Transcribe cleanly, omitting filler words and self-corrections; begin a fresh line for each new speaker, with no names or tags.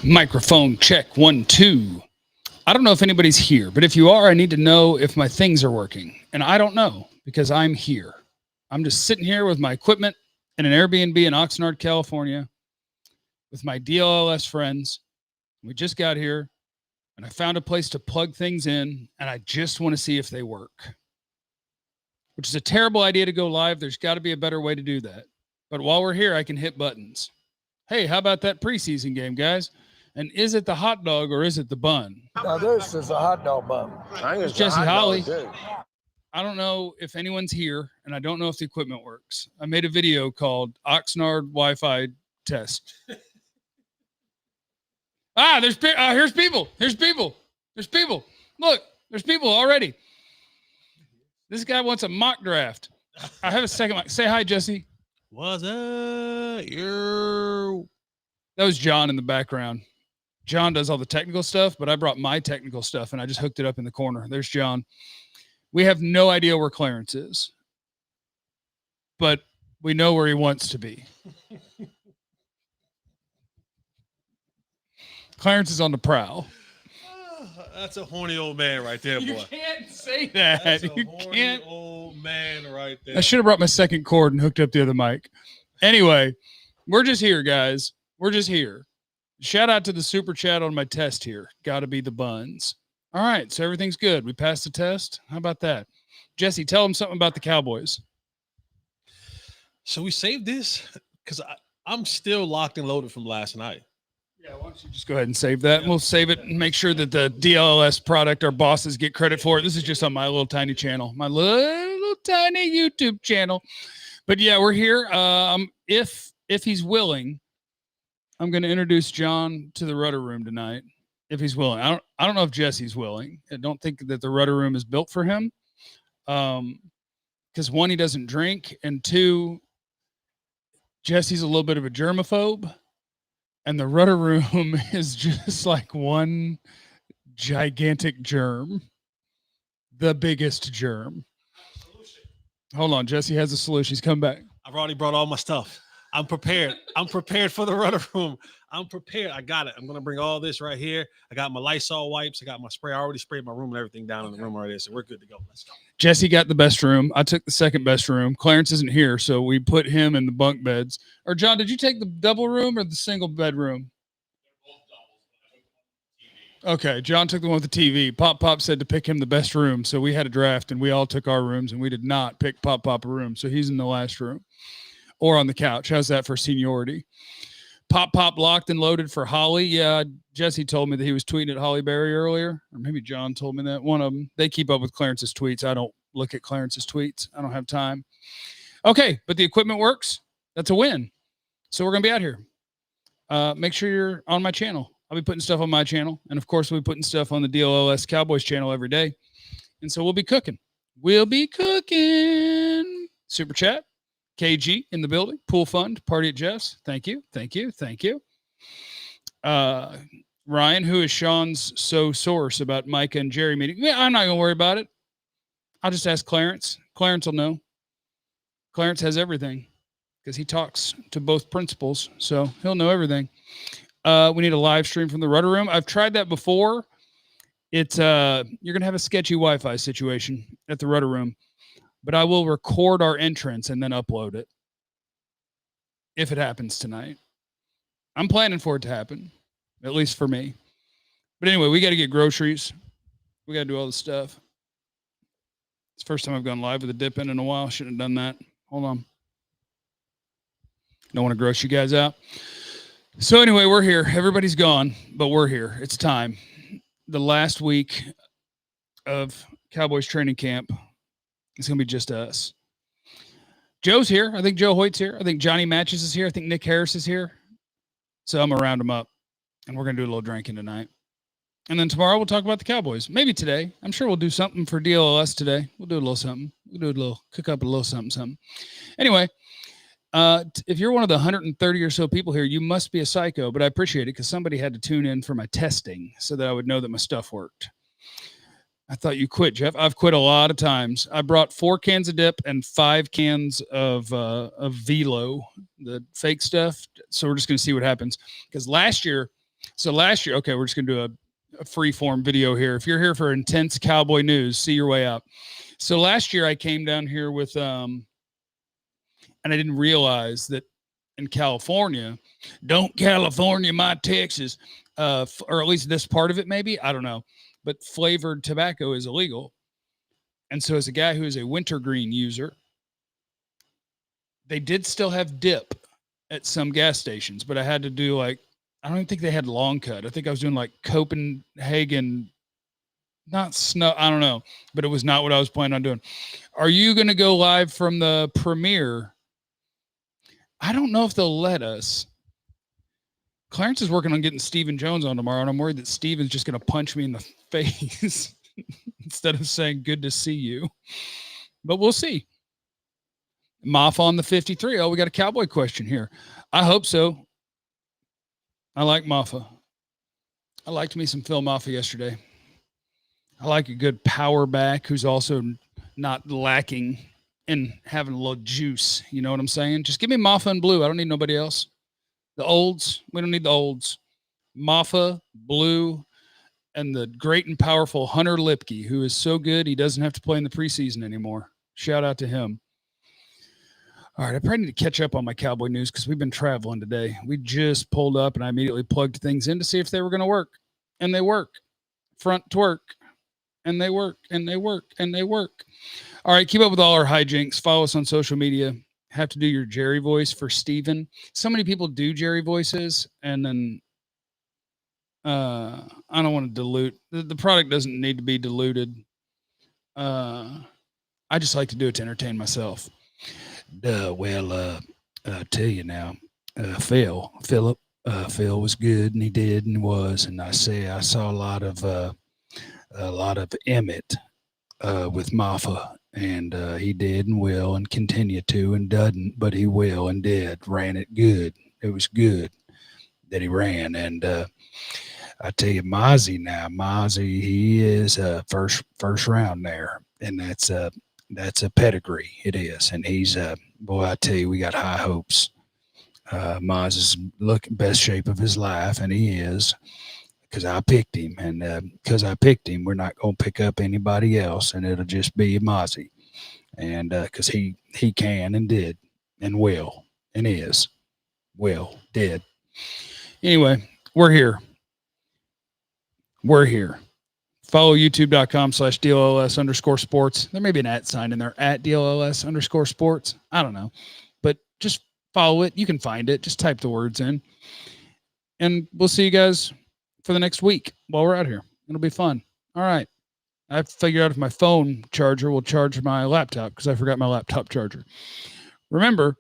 Microphone check 1 2. I don't know if anybody's here, but if you are, I need to know if my things are working. And I don't know because I'm here. I'm just sitting here with my equipment in an Airbnb in Oxnard, California, with my DLLS friends. We just got here and I found a place to plug things in, and I just want to see if they work, which is a terrible idea to go live. There's got to be a better way to do that. But while we're here, I can hit buttons. Hey, how about that preseason game, guys? And is it the hot dog or is it the bun?
Now this is a hot dog bun.
There's Jesse Holly. I don't know if anyone's here, and I don't know if the equipment works. I made a video called Oxnard Wi-Fi Test. Here's people. Here's people. There's people. Look, there's people already. This guy wants a mock draft. I have a second mic. Say hi, Jesse.
What's up? Yo.
That was John in the background. John does all the technical stuff, but I brought my technical stuff and I just hooked it up in the corner. There's John. We have no idea where Clarence is, but we know where he wants to be. Clarence is on the prowl.
That's a horny old man right there, boy.
You can't say that.
That's a
You
horny
can't.
old man right there.
I should have brought my second cord and hooked up the other mic. Anyway, we're just here, guys. We're just here. Shout out to the super chat on my test here. Got to be the buns. All right, so everything's good. We passed the test. How about that? Jesse, tell them something about the Cowboys.
So we saved this because I'm still locked and loaded from last night.
Yeah, why don't you just go ahead and save that? We'll save it and make sure that the DLLS product, our bosses, get credit for it. This is just on my little tiny channel, my little tiny YouTube channel. But yeah, we're here. If he's willing, I'm going to introduce John to the Rudder Room tonight. If he's willing, I don't know if Jesse's willing. I don't think that the Rudder Room is built for him. Because one, he doesn't drink, and two, Jesse's a little bit of a germaphobe. And the Rudder Room is just like one gigantic germ. The biggest germ. Hold on. Jesse has a solution. He's come back.
I've already brought all my stuff. I'm prepared. I'm prepared for the Rudder Room. I'm prepared. I got it. I'm going to bring all this right here. I got my Lysol wipes. I got my spray. I already sprayed my room and everything down in the room already. So we're good to go. Let's go.
Jesse got the best room. I took the second best room. Clarence isn't here, so we put him in the bunk beds. Or John, did you take the double room or the single bedroom? Okay, John took the one with the TV. Pop said to pick him the best room, so we had a draft and we all took our rooms, and we did not pick Pop a room, so he's in the last room or on the couch. How's that for seniority? Pop locked and loaded for Holly. Yeah, Jesse told me that he was tweeting at Holly Berry earlier, or maybe John told me that. One of them. They keep up with Clarence's tweets. I don't look at Clarence's tweets. I don't have time. Okay, but the equipment works. That's a win. So we're going to be out here. Make sure you're on my channel. I'll be putting stuff on my channel. And, of course, we'll be putting stuff on the DLLS Cowboys channel every day. And so we'll be cooking. We'll be cooking. Super chat. KG in the building. Pool fund. Party at Jeff's. Thank you. Thank you. Thank you. Ryan, who is Sean's source about Micah and Jerry meeting? Yeah, I'm not going to worry about it. I'll just ask Clarence. Clarence will know. Clarence has everything because he talks to both principals, so he'll know everything. We need a live stream from the Rudder Room. I've tried that before. It's you're going to have a sketchy Wi-Fi situation at the Rudder Room, but I will record our entrance and then upload it if it happens tonight. I'm planning for it to happen, at least for me. But anyway, we got to get groceries. We got to do all this stuff. It's the first time I've gone live with a dip in a while. Shouldn't have done that. Hold on. Don't want to gross you guys out. So anyway, we're here. Everybody's gone, but we're here. It's time. The last week of Cowboys training camp. It's going to be just us. Joe's here. I think Joe Hoyt's here. I think Johnny Matches is here. I think Nick Harris is here. So I'm going to round them up, and we're going to do a little drinking tonight. And then tomorrow we'll talk about the Cowboys. Maybe today. I'm sure we'll do something for DLLS today. We'll do a little something. Cook up a little something. Anyway, if you're one of the 130 or so people here, you must be a psycho, but I appreciate it because somebody had to tune in for my testing so that I would know that my stuff worked. I thought you quit, Jeff. I've quit a lot of times. I brought 4 cans of dip and 5 cans of Velo, the fake stuff. So we're just going to see what happens. Because last year So last year, okay, we're just going to do a free form video here. If you're here for intense Cowboy news, see your way out. So last year I came down here with, and I didn't realize that in California, don't California my Texas, or at least this part of it, maybe, I don't know, but flavored tobacco is illegal. And so as a guy who is a wintergreen user, they did still have dip at some gas stations, but I had to do like, I don't even think they had long cut. I think I was doing like Copenhagen, not snow. I don't know, but it was not what I was planning on doing. Are you going to go live from the premiere? I don't know if they'll let us. Clarence is working on getting Stephen Jones on tomorrow, and I'm worried that Stephen's just going to punch me in the face instead of saying, good to see you. But we'll see. Moff on the 53. Oh, we got a Cowboy question here. I hope so. I like Maffa. I liked me some Phil Maffa yesterday. I like a good power back who's also not lacking in having a little juice. You know what I'm saying? Just give me Maffa and Blue. I don't need nobody else. The olds, we don't need the olds. Maffa, Blue, and the great and powerful Hunter Lipke, who is so good he doesn't have to play in the preseason anymore. Shout out to him. All right, I probably need to catch up on my Cowboy news because we've been traveling today. We just pulled up and I immediately plugged things in to see if they were going to work. And they work. Front twerk. And they work. And they work. And they work. All right, keep up with all our hijinks. Follow us on social media. Have to do your Jerry voice for Steven. So many people do Jerry voices and then I don't want to dilute. The product doesn't need to be diluted. I just like to do it to entertain myself. Well, I'll tell you now, Phil was good and he did and was. And I saw a lot of Emmett with Maffa, and he did and will and continue to and doesn't, but he will and did. Ran it good. It was good that he ran. And I tell you, Mozzie, he is first round there, and that's a pedigree. It is, and he's boy. I tell you, we got high hopes. Maz is looking best shape of his life, and he is. Because I picked him, and because I picked him, we're not going to pick up anybody else, and it'll just be Mozzie. And because he can and did and will and is, did. Anyway, we're here. Follow youtube.com/DLLS_sports. There may be an @ sign in there, @DLLS_sports. I don't know, but just follow it. You can find it. Just type the words in, and we'll see you guys for the next week while we're out here. It'll be fun. All right. I have to figure out if my phone charger will charge my laptop because I forgot my laptop charger. Remember,